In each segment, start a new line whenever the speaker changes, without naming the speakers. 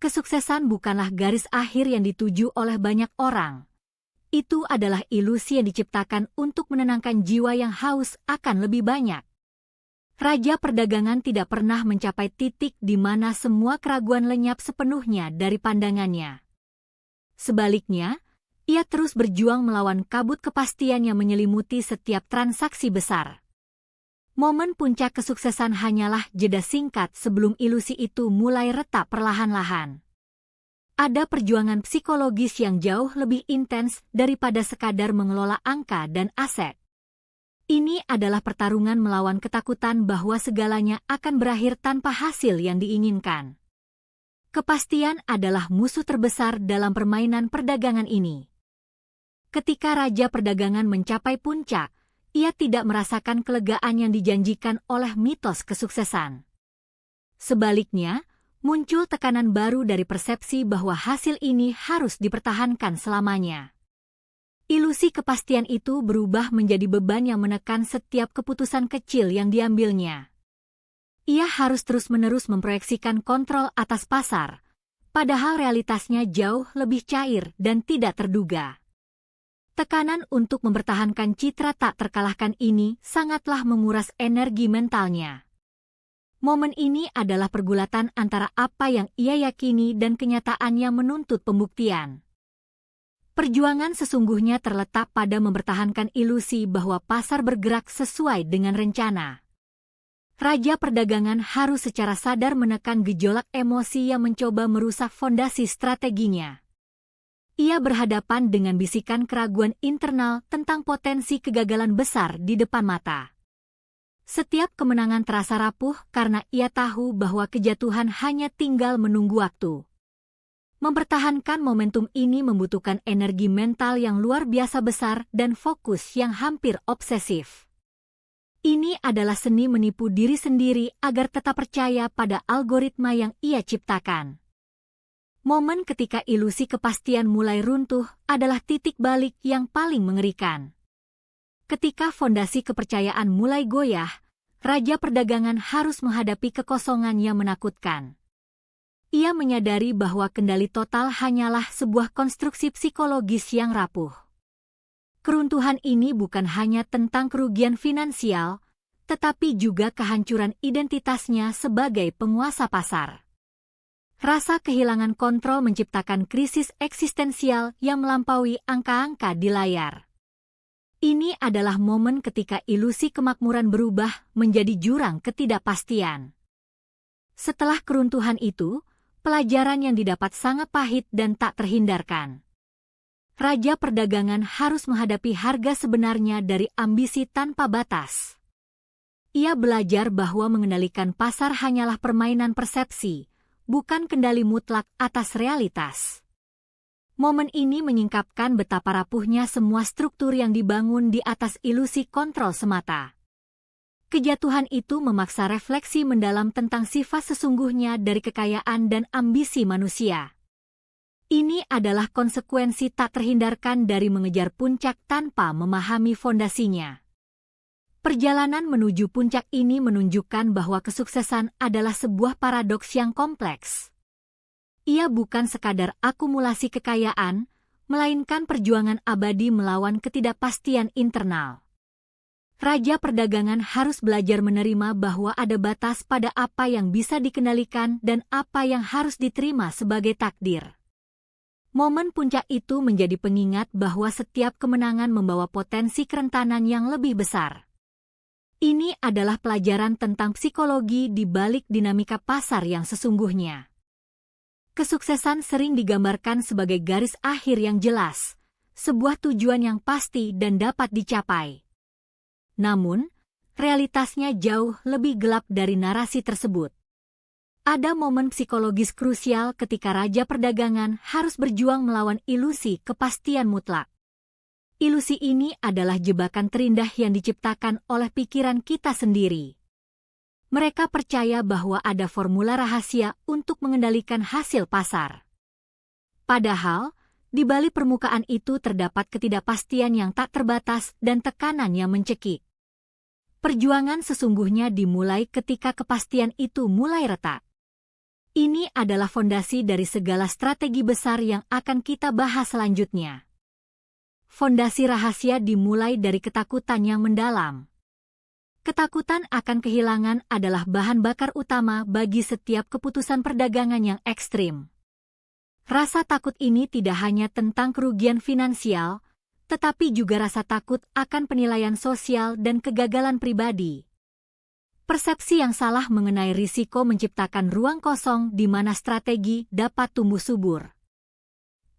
Kesuksesan bukanlah garis akhir yang dituju oleh banyak orang. Itu adalah ilusi yang diciptakan untuk menenangkan jiwa yang haus akan lebih banyak. Raja perdagangan tidak pernah mencapai titik di mana semua keraguan lenyap sepenuhnya dari pandangannya. Sebaliknya, ia terus berjuang melawan kabut kepastian yang menyelimuti setiap transaksi besar. Momen puncak kesuksesan hanyalah jeda singkat sebelum ilusi itu mulai retak perlahan-lahan. Ada perjuangan psikologis yang jauh lebih intens daripada sekadar mengelola angka dan aset. Ini adalah pertarungan melawan ketakutan bahwa segalanya akan berakhir tanpa hasil yang diinginkan. Kepastian adalah musuh terbesar dalam permainan perdagangan ini. Ketika Raja Perdagangan mencapai puncak, ia tidak merasakan kelegaan yang dijanjikan oleh mitos kesuksesan. Sebaliknya, muncul tekanan baru dari persepsi bahwa hasil ini harus dipertahankan selamanya. Ilusi kepastian itu berubah menjadi beban yang menekan setiap keputusan kecil yang diambilnya. Ia harus terus-menerus memproyeksikan kontrol atas pasar, padahal realitasnya jauh lebih cair dan tidak terduga. Tekanan untuk mempertahankan citra tak terkalahkan ini sangatlah menguras energi mentalnya. Momen ini adalah pergulatan antara apa yang ia yakini dan kenyataan yang menuntut pembuktian. Perjuangan sesungguhnya terletak pada mempertahankan ilusi bahwa pasar bergerak sesuai dengan rencana. Raja Perdagangan harus secara sadar menekan gejolak emosi yang mencoba merusak fondasi strateginya. Ia berhadapan dengan bisikan keraguan internal tentang potensi kegagalan besar di depan mata. Setiap kemenangan terasa rapuh karena ia tahu bahwa kejatuhan hanya tinggal menunggu waktu. Mempertahankan momentum ini membutuhkan energi mental yang luar biasa besar dan fokus yang hampir obsesif. Ini adalah seni menipu diri sendiri agar tetap percaya pada algoritma yang ia ciptakan. Momen ketika ilusi kepastian mulai runtuh adalah titik balik yang paling mengerikan. Ketika fondasi kepercayaan mulai goyah, Raja Perdagangan harus menghadapi kekosongan yang menakutkan. Ia menyadari bahwa kendali total hanyalah sebuah konstruksi psikologis yang rapuh. Keruntuhan ini bukan hanya tentang kerugian finansial, tetapi juga kehancuran identitasnya sebagai penguasa pasar. Rasa kehilangan kontrol menciptakan krisis eksistensial yang melampaui angka-angka di layar. Ini adalah momen ketika ilusi kemakmuran berubah menjadi jurang ketidakpastian. Setelah keruntuhan itu, pelajaran yang didapat sangat pahit dan tak terhindarkan. Raja Perdagangan harus menghadapi harga sebenarnya dari ambisi tanpa batas. Ia belajar bahwa mengendalikan pasar hanyalah permainan persepsi, bukan kendali mutlak atas realitas. Momen ini menyingkapkan betapa rapuhnya semua struktur yang dibangun di atas ilusi kontrol semata. Kejatuhan itu memaksa refleksi mendalam tentang sifat sesungguhnya dari kekayaan dan ambisi manusia. Ini adalah konsekuensi tak terhindarkan dari mengejar puncak tanpa memahami fondasinya. Perjalanan menuju puncak ini menunjukkan bahwa kesuksesan adalah sebuah paradoks yang kompleks. Ia bukan sekadar akumulasi kekayaan, melainkan perjuangan abadi melawan ketidakpastian internal. Raja Perdagangan harus belajar menerima bahwa ada batas pada apa yang bisa dikendalikan dan apa yang harus diterima sebagai takdir. Momen puncak itu menjadi pengingat bahwa setiap kemenangan membawa potensi kerentanan yang lebih besar. Ini adalah pelajaran tentang psikologi di balik dinamika pasar yang sesungguhnya. Kesuksesan sering digambarkan sebagai garis akhir yang jelas, sebuah tujuan yang pasti dan dapat dicapai. Namun, realitasnya jauh lebih gelap dari narasi tersebut. Ada momen psikologis krusial ketika Raja Perdagangan harus berjuang melawan ilusi kepastian mutlak. Ilusi ini adalah jebakan terindah yang diciptakan oleh pikiran kita sendiri. Mereka percaya bahwa ada formula rahasia untuk mengendalikan hasil pasar. Padahal, di balik permukaan itu terdapat ketidakpastian yang tak terbatas dan tekanan yang mencekik. Perjuangan sesungguhnya dimulai ketika kepastian itu mulai retak. Ini adalah fondasi dari segala strategi besar yang akan kita bahas selanjutnya. Fondasi rahasia dimulai dari ketakutan yang mendalam. Ketakutan akan kehilangan adalah bahan bakar utama bagi setiap keputusan perdagangan yang ekstrim. Rasa takut ini tidak hanya tentang kerugian finansial, tetapi juga rasa takut akan penilaian sosial dan kegagalan pribadi. Persepsi yang salah mengenai risiko menciptakan ruang kosong di mana strategi dapat tumbuh subur.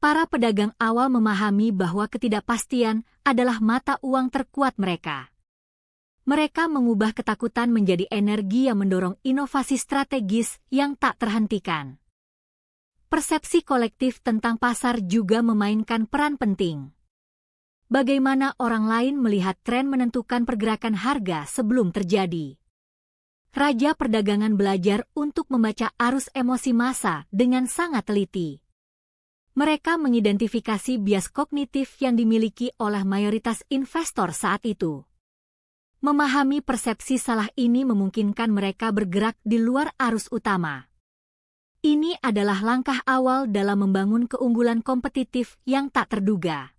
Para pedagang awal memahami bahwa ketidakpastian adalah mata uang terkuat mereka. Mereka mengubah ketakutan menjadi energi yang mendorong inovasi strategis yang tak terhentikan. Persepsi kolektif tentang pasar juga memainkan peran penting. Bagaimana orang lain melihat tren menentukan pergerakan harga sebelum terjadi. Raja perdagangan belajar untuk membaca arus emosi massa dengan sangat teliti. Mereka mengidentifikasi bias kognitif yang dimiliki oleh mayoritas investor saat itu. Memahami persepsi salah ini memungkinkan mereka bergerak di luar arus utama. Ini adalah langkah awal dalam membangun keunggulan kompetitif yang tak terduga.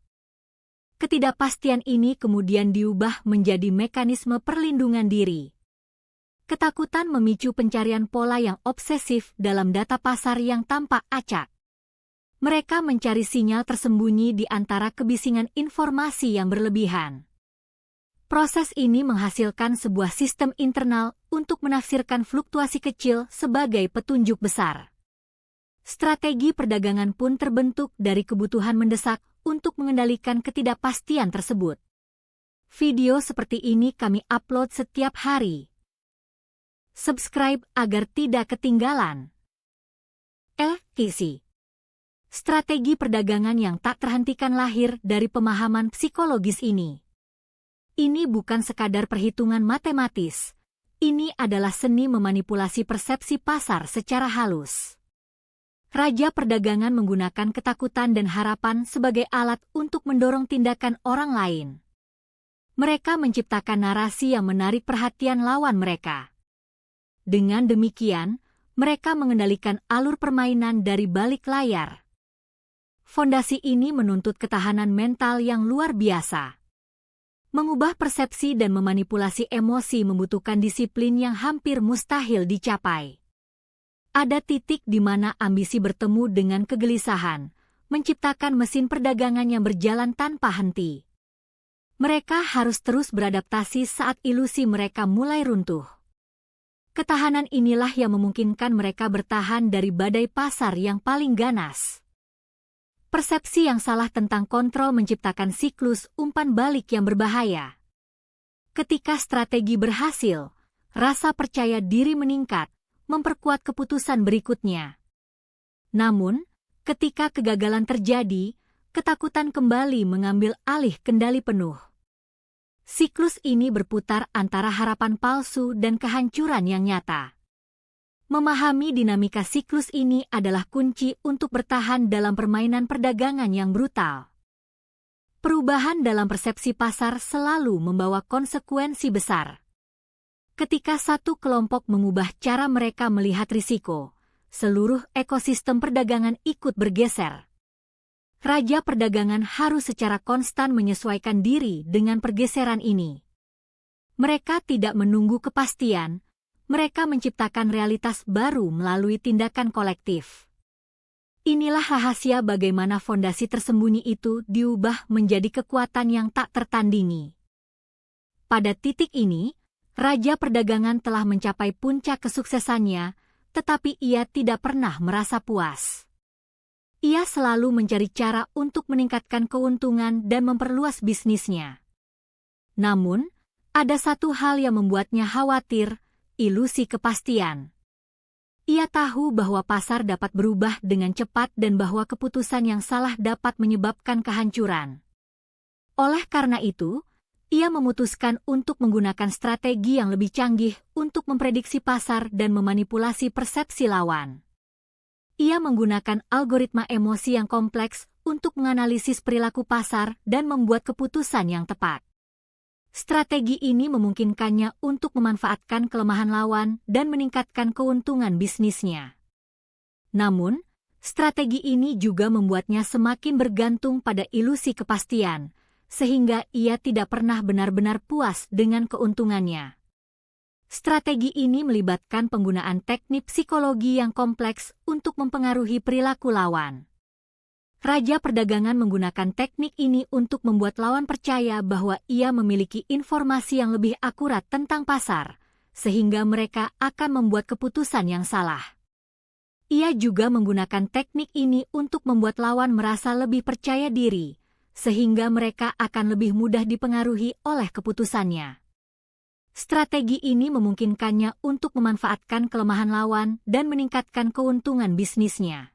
Ketidakpastian ini kemudian diubah menjadi mekanisme perlindungan diri. Ketakutan memicu pencarian pola yang obsesif dalam data pasar yang tampak acak. Mereka mencari sinyal tersembunyi di antara kebisingan informasi yang berlebihan. Proses ini menghasilkan sebuah sistem internal untuk menafsirkan fluktuasi kecil sebagai petunjuk besar. Strategi perdagangan pun terbentuk dari kebutuhan mendesak untuk mengendalikan ketidakpastian tersebut. Video seperti ini kami upload setiap hari. Subscribe agar tidak ketinggalan. LKC. Strategi perdagangan yang tak terhentikan lahir dari pemahaman psikologis ini. Ini bukan sekadar perhitungan matematis. Ini adalah seni memanipulasi persepsi pasar secara halus. Raja perdagangan menggunakan ketakutan dan harapan sebagai alat untuk mendorong tindakan orang lain. Mereka menciptakan narasi yang menarik perhatian lawan mereka. Dengan demikian, mereka mengendalikan alur permainan dari balik layar. Fondasi ini menuntut ketahanan mental yang luar biasa. Mengubah persepsi dan memanipulasi emosi membutuhkan disiplin yang hampir mustahil dicapai. Ada titik di mana ambisi bertemu dengan kegelisahan, menciptakan mesin perdagangan yang berjalan tanpa henti. Mereka harus terus beradaptasi saat ilusi mereka mulai runtuh. Ketahanan inilah yang memungkinkan mereka bertahan dari badai pasar yang paling ganas. Persepsi yang salah tentang kontrol menciptakan siklus umpan balik yang berbahaya. Ketika strategi berhasil, rasa percaya diri meningkat, memperkuat keputusan berikutnya. Namun, ketika kegagalan terjadi, ketakutan kembali mengambil alih kendali penuh. Siklus ini berputar antara harapan palsu dan kehancuran yang nyata. Memahami dinamika siklus ini adalah kunci untuk bertahan dalam permainan perdagangan yang brutal. Perubahan dalam persepsi pasar selalu membawa konsekuensi besar. Ketika satu kelompok mengubah cara mereka melihat risiko, seluruh ekosistem perdagangan ikut bergeser. Raja perdagangan harus secara konstan menyesuaikan diri dengan pergeseran ini. Mereka tidak menunggu kepastian, mereka menciptakan realitas baru melalui tindakan kolektif. Inilah rahasia bagaimana fondasi tersembunyi itu diubah menjadi kekuatan yang tak tertandingi. Pada titik ini, Raja perdagangan telah mencapai puncak kesuksesannya, tetapi ia tidak pernah merasa puas. Ia selalu mencari cara untuk meningkatkan keuntungan dan memperluas bisnisnya. Namun, ada satu hal yang membuatnya khawatir, ilusi kepastian. Ia tahu bahwa pasar dapat berubah dengan cepat dan bahwa keputusan yang salah dapat menyebabkan kehancuran. Oleh karena itu, ia memutuskan untuk menggunakan strategi yang lebih canggih untuk memprediksi pasar dan memanipulasi persepsi lawan. Ia menggunakan algoritma emosi yang kompleks untuk menganalisis perilaku pasar dan membuat keputusan yang tepat. Strategi ini memungkinkannya untuk memanfaatkan kelemahan lawan dan meningkatkan keuntungan bisnisnya. Namun, strategi ini juga membuatnya semakin bergantung pada ilusi kepastian, sehingga ia tidak pernah benar-benar puas dengan keuntungannya. Strategi ini melibatkan penggunaan teknik psikologi yang kompleks untuk mempengaruhi perilaku lawan. Raja perdagangan menggunakan teknik ini untuk membuat lawan percaya bahwa ia memiliki informasi yang lebih akurat tentang pasar, sehingga mereka akan membuat keputusan yang salah. Ia juga menggunakan teknik ini untuk membuat lawan merasa lebih percaya diri, sehingga mereka akan lebih mudah dipengaruhi oleh keputusannya. Strategi ini memungkinkannya untuk memanfaatkan kelemahan lawan dan meningkatkan keuntungan bisnisnya.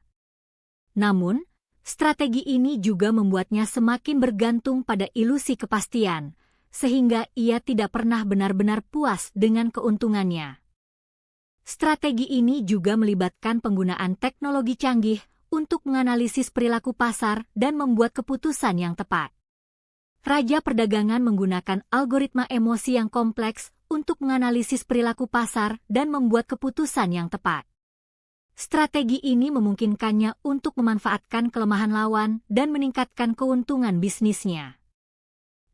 Namun, strategi ini juga membuatnya semakin bergantung pada ilusi kepastian, sehingga ia tidak pernah benar-benar puas dengan keuntungannya. Strategi ini juga melibatkan penggunaan teknologi canggih untuk menganalisis perilaku pasar dan membuat keputusan yang tepat. Raja perdagangan menggunakan algoritma emosi yang kompleks untuk menganalisis perilaku pasar dan membuat keputusan yang tepat. Strategi ini memungkinkannya untuk memanfaatkan kelemahan lawan dan meningkatkan keuntungan bisnisnya.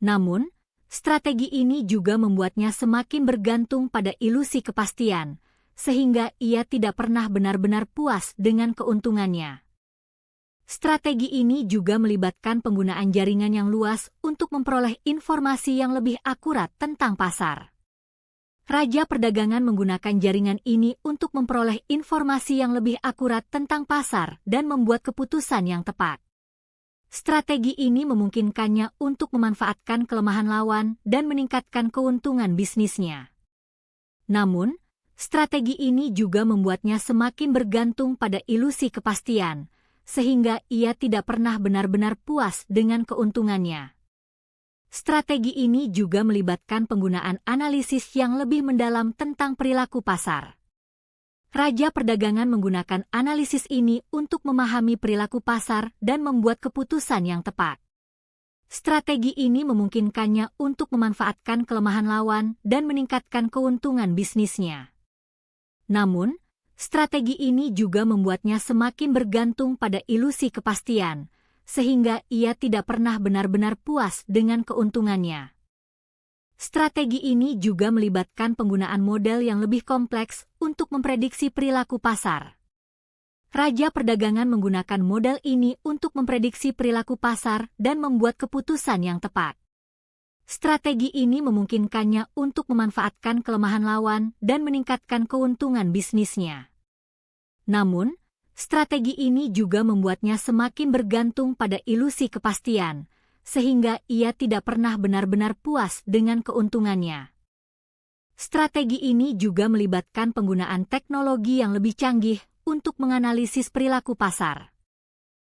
Namun, strategi ini juga membuatnya semakin bergantung pada ilusi kepastian, sehingga ia tidak pernah benar-benar puas dengan keuntungannya. Strategi ini juga melibatkan penggunaan jaringan yang luas untuk memperoleh informasi yang lebih akurat tentang pasar. Raja perdagangan menggunakan jaringan ini untuk memperoleh informasi yang lebih akurat tentang pasar dan membuat keputusan yang tepat. Strategi ini memungkinkannya untuk memanfaatkan kelemahan lawan dan meningkatkan keuntungan bisnisnya. Namun, strategi ini juga membuatnya semakin bergantung pada ilusi kepastian, sehingga ia tidak pernah benar-benar puas dengan keuntungannya. Strategi ini juga melibatkan penggunaan analisis yang lebih mendalam tentang perilaku pasar. Raja perdagangan menggunakan analisis ini untuk memahami perilaku pasar dan membuat keputusan yang tepat. Strategi ini memungkinkannya untuk memanfaatkan kelemahan lawan dan meningkatkan keuntungan bisnisnya. Namun, strategi ini juga membuatnya semakin bergantung pada ilusi kepastian, sehingga ia tidak pernah benar-benar puas dengan keuntungannya. Strategi ini juga melibatkan penggunaan model yang lebih kompleks untuk memprediksi perilaku pasar. Raja perdagangan menggunakan model ini untuk memprediksi perilaku pasar dan membuat keputusan yang tepat. Strategi ini memungkinkannya untuk memanfaatkan kelemahan lawan dan meningkatkan keuntungan bisnisnya. Namun, strategi ini juga membuatnya semakin bergantung pada ilusi kepastian, sehingga ia tidak pernah benar-benar puas dengan keuntungannya. Strategi ini juga melibatkan penggunaan teknologi yang lebih canggih untuk menganalisis perilaku pasar.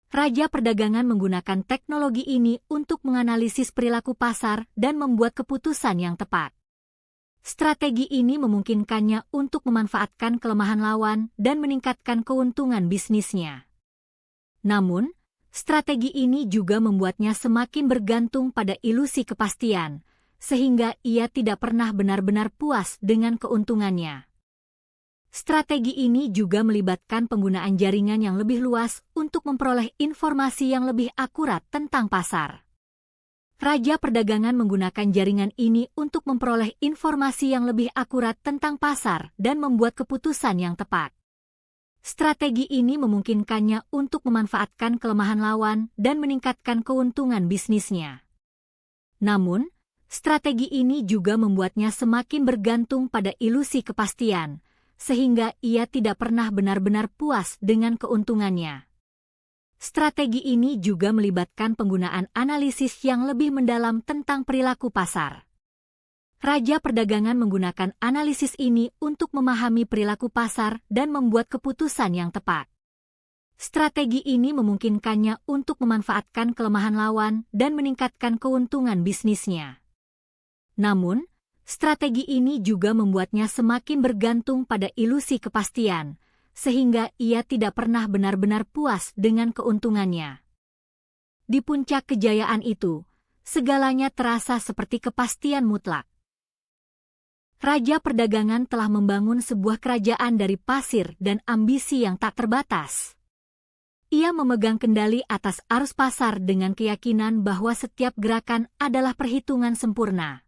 Raja perdagangan menggunakan teknologi ini untuk menganalisis perilaku pasar dan membuat keputusan yang tepat. Strategi ini memungkinkannya untuk memanfaatkan kelemahan lawan dan meningkatkan keuntungan bisnisnya. Namun, strategi ini juga membuatnya semakin bergantung pada ilusi kepastian, sehingga ia tidak pernah benar-benar puas dengan keuntungannya. Strategi ini juga melibatkan penggunaan jaringan yang lebih luas untuk memperoleh informasi yang lebih akurat tentang pasar. Raja perdagangan menggunakan jaringan ini untuk memperoleh informasi yang lebih akurat tentang pasar dan membuat keputusan yang tepat. Strategi ini memungkinkannya untuk memanfaatkan kelemahan lawan dan meningkatkan keuntungan bisnisnya. Namun, strategi ini juga membuatnya semakin bergantung pada ilusi kepastian, sehingga ia tidak pernah benar-benar puas dengan keuntungannya. Strategi ini juga melibatkan penggunaan analisis yang lebih mendalam tentang perilaku pasar. Raja perdagangan menggunakan analisis ini untuk memahami perilaku pasar dan membuat keputusan yang tepat. Strategi ini memungkinkannya untuk memanfaatkan kelemahan lawan dan meningkatkan keuntungan bisnisnya. Namun, strategi ini juga membuatnya semakin bergantung pada ilusi kepastian, sehingga ia tidak pernah benar-benar puas dengan keuntungannya. Di puncak kejayaan itu, segalanya terasa seperti kepastian mutlak. Raja perdagangan telah membangun sebuah kerajaan dari pasir dan ambisi yang tak terbatas. Ia memegang kendali atas arus pasar dengan keyakinan bahwa setiap gerakan adalah perhitungan sempurna.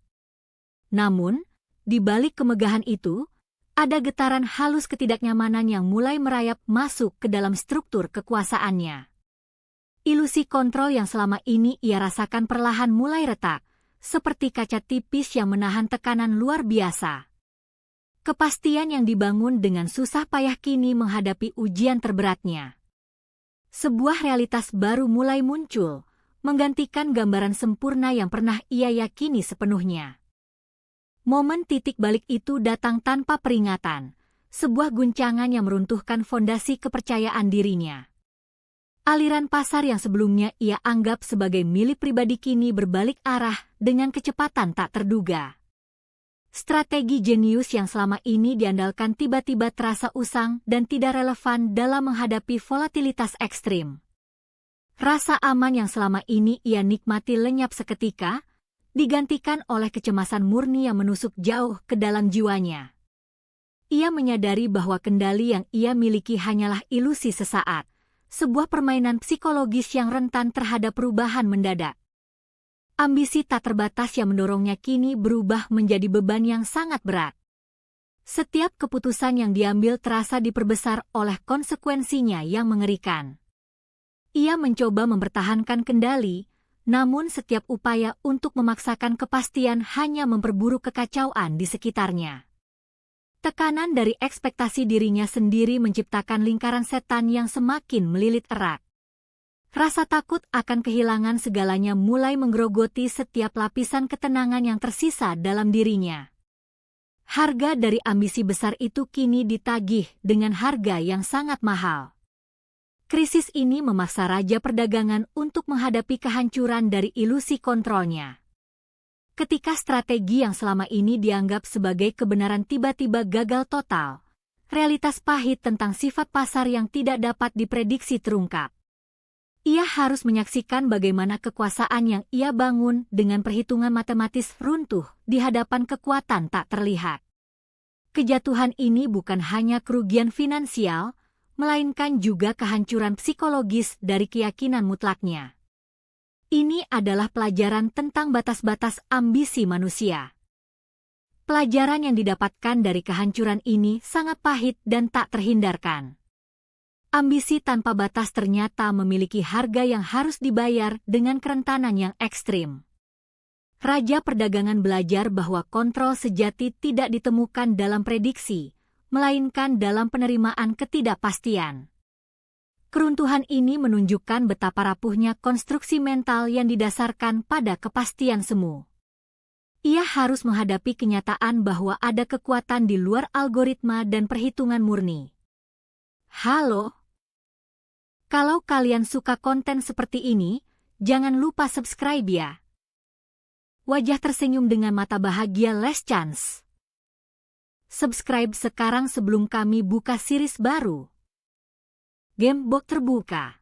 Namun, di balik kemegahan itu, ada getaran halus ketidaknyamanan yang mulai merayap masuk ke dalam struktur kekuasaannya. Ilusi kontrol yang selama ini ia rasakan perlahan mulai retak, seperti kaca tipis yang menahan tekanan luar biasa. Kepastian yang dibangun dengan susah payah kini menghadapi ujian terberatnya. Sebuah realitas baru mulai muncul, menggantikan gambaran sempurna yang pernah ia yakini sepenuhnya. Momen titik balik itu datang tanpa peringatan, sebuah guncangan yang meruntuhkan fondasi kepercayaan dirinya. Aliran pasar yang sebelumnya ia anggap sebagai milik pribadi kini berbalik arah dengan kecepatan tak terduga. Strategi jenius yang selama ini diandalkan tiba-tiba terasa usang dan tidak relevan dalam menghadapi volatilitas ekstrim. Rasa aman yang selama ini ia nikmati lenyap seketika, digantikan oleh kecemasan murni yang menusuk jauh ke dalam jiwanya. Ia menyadari bahwa kendali yang ia miliki hanyalah ilusi sesaat, sebuah permainan psikologis yang rentan terhadap perubahan mendadak. Ambisi tak terbatas yang mendorongnya kini berubah menjadi beban yang sangat berat. Setiap keputusan yang diambil terasa diperbesar oleh konsekuensinya yang mengerikan. Ia mencoba mempertahankan kendali, namun setiap upaya untuk memaksakan kepastian hanya memperburuk kekacauan di sekitarnya. Tekanan dari ekspektasi dirinya sendiri menciptakan lingkaran setan yang semakin melilit erat. Rasa takut akan kehilangan segalanya mulai menggerogoti setiap lapisan ketenangan yang tersisa dalam dirinya. Harga dari ambisi besar itu kini ditagih dengan harga yang sangat mahal. Krisis ini memaksa raja perdagangan untuk menghadapi kehancuran dari ilusi kontrolnya. Ketika strategi yang selama ini dianggap sebagai kebenaran tiba-tiba gagal total, realitas pahit tentang sifat pasar yang tidak dapat diprediksi terungkap. Ia harus menyaksikan bagaimana kekuasaan yang ia bangun dengan perhitungan matematis runtuh di hadapan kekuatan tak terlihat. Kejatuhan ini bukan hanya kerugian finansial, melainkan juga kehancuran psikologis dari keyakinan mutlaknya. Ini adalah pelajaran tentang batas-batas ambisi manusia. Pelajaran yang didapatkan dari kehancuran ini sangat pahit dan tak terhindarkan. Ambisi tanpa batas ternyata memiliki harga yang harus dibayar dengan kerentanan yang ekstrim. Raja perdagangan belajar bahwa kontrol sejati tidak ditemukan dalam prediksi, melainkan dalam penerimaan ketidakpastian. Keruntuhan ini menunjukkan betapa rapuhnya konstruksi mental yang didasarkan pada kepastian semu. Ia harus menghadapi kenyataan bahwa ada kekuatan di luar algoritma dan perhitungan murni. Halo! Kalau kalian suka konten seperti ini, jangan lupa subscribe ya. Wajah tersenyum dengan mata bahagia Les Chance. Subscribe sekarang sebelum kami buka series baru. Gamebox terbuka.